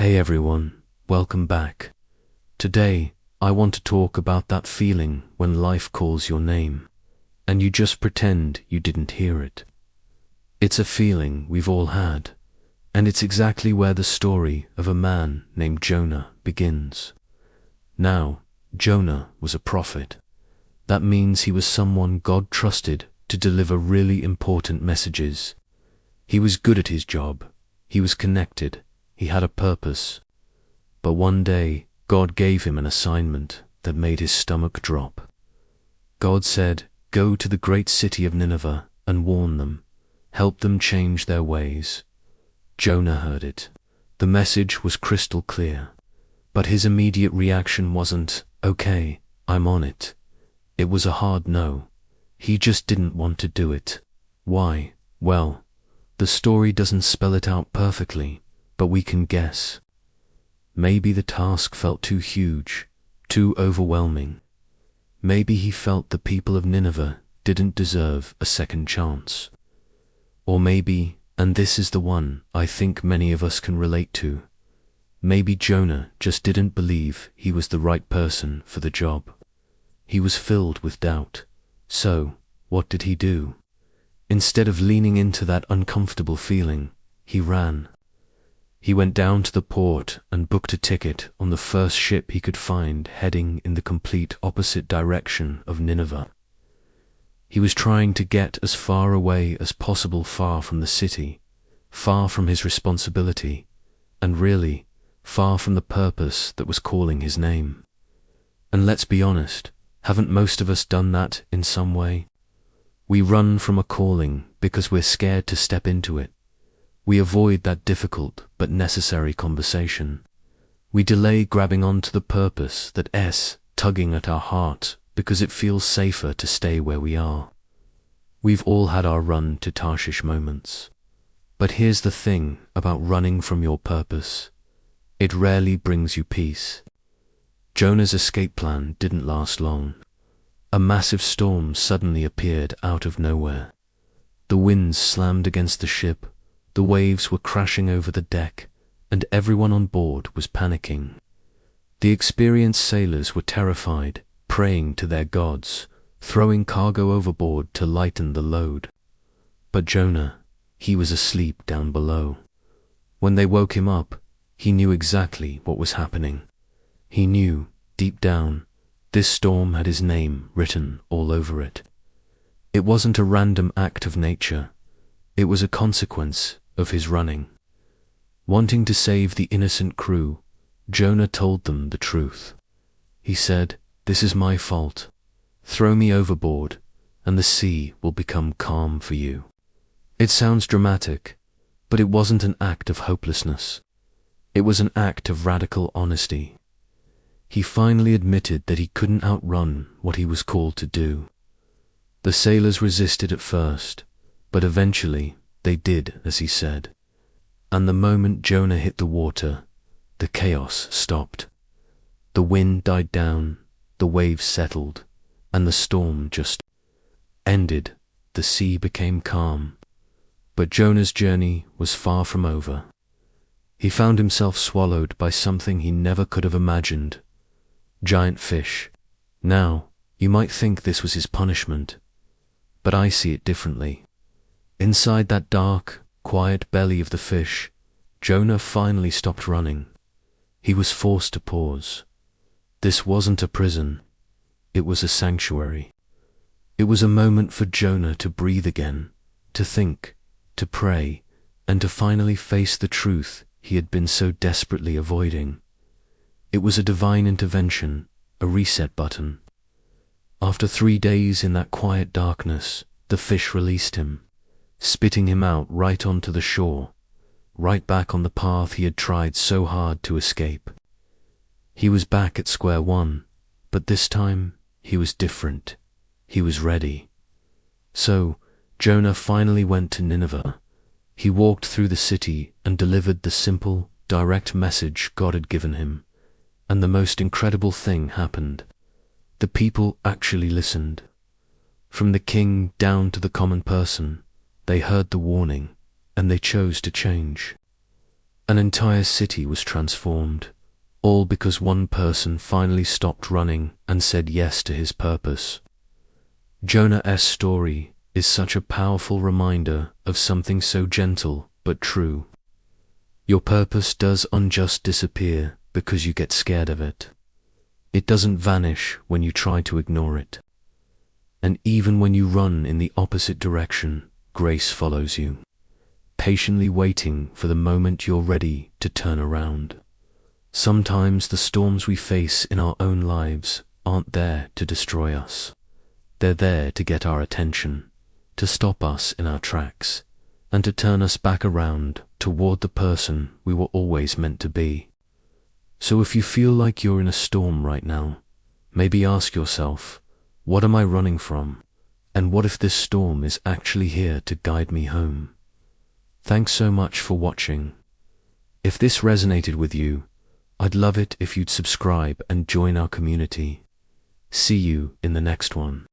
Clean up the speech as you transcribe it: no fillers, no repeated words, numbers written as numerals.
Hey everyone, welcome back. Today, I want to talk about that feeling when life calls your name, and you just pretend you didn't hear it. It's a feeling we've all had, and it's exactly where the story of a man named Jonah begins. Now, Jonah was a prophet. That means he was someone God trusted to deliver really important messages. He was good at his job, he was connected, he had a purpose. But one day, God gave him an assignment that made his stomach drop. God said, "Go to the great city of Nineveh and warn them. Help them change their ways." Jonah heard it. The message was crystal clear. But his immediate reaction wasn't, "Okay, I'm on it." It was a hard no. He just didn't want to do it. Why? Well, the story doesn't spell it out perfectly, but we can guess. Maybe the task felt too huge, too overwhelming. Maybe he felt the people of Nineveh didn't deserve a second chance. Or maybe, and this is the one I think many of us can relate to, maybe Jonah just didn't believe he was the right person for the job. He was filled with doubt. So, what did he do? Instead of leaning into that uncomfortable feeling, he ran. He went down to the port and booked a ticket on the first ship he could find heading in the complete opposite direction of Nineveh. He was trying to get as far away as possible, far from the city, far from his responsibility, and really, far from the purpose that was calling his name. And let's be honest, haven't most of us done that in some way? We run from a calling because we're scared to step into it. We avoid that difficult but necessary conversation. We delay grabbing onto the purpose that's tugging at our heart because it feels safer to stay where we are. We've all had our run to Tarshish moments. But here's the thing about running from your purpose. It rarely brings you peace. Jonah's escape plan didn't last long. A massive storm suddenly appeared out of nowhere. The winds slammed against the ship, the waves were crashing over the deck, and everyone on board was panicking. The experienced sailors were terrified, praying to their gods, throwing cargo overboard to lighten the load. But Jonah, he was asleep down below. When they woke him up, he knew exactly what was happening. He knew, deep down, this storm had his name written all over it. It wasn't a random act of nature. It was a consequence of his running. Wanting to save the innocent crew, Jonah told them the truth. He said, "This is my fault. Throw me overboard, and the sea will become calm for you." It sounds dramatic, but it wasn't an act of hopelessness. It was an act of radical honesty. He finally admitted that he couldn't outrun what he was called to do. The sailors resisted at first, but eventually they did as he said. And the moment Jonah hit the water, the chaos stopped. The wind died down, the waves settled, and the storm just ended. The sea became calm. But Jonah's journey was far from over. He found himself swallowed by something he never could have imagined. Giant fish. Now, you might think this was his punishment, but I see it differently. Inside that dark, quiet belly of the fish, Jonah finally stopped running. He was forced to pause. This wasn't a prison. It was a sanctuary. It was a moment for Jonah to breathe again, to think, to pray, and to finally face the truth he had been so desperately avoiding. It was a divine intervention, a reset button. After 3 days in that quiet darkness, the fish released him, spitting him out right onto the shore, right back on the path he had tried so hard to escape. He was back at square one, but this time he was different. He was ready. So, Jonah finally went to Nineveh. He walked through the city and delivered the simple, direct message God had given him. And the most incredible thing happened. The people actually listened. From the king down to the common person, they heard the warning, and they chose to change. An entire city was transformed, all because one person finally stopped running and said yes to his purpose. Jonah's story is such a powerful reminder of something so gentle but true. Your purpose doesn't just disappear because you get scared of it. It doesn't vanish when you try to ignore it. And even when you run in the opposite direction, grace follows you, patiently waiting for the moment you're ready to turn around. Sometimes the storms we face in our own lives aren't there to destroy us. They're there to get our attention, to stop us in our tracks, and to turn us back around toward the person we were always meant to be. So if you feel like you're in a storm right now, maybe ask yourself, what am I running from? And what if this storm is actually here to guide me home? Thanks so much for watching. If this resonated with you, I'd love it if you'd subscribe and join our community. See you in the next one.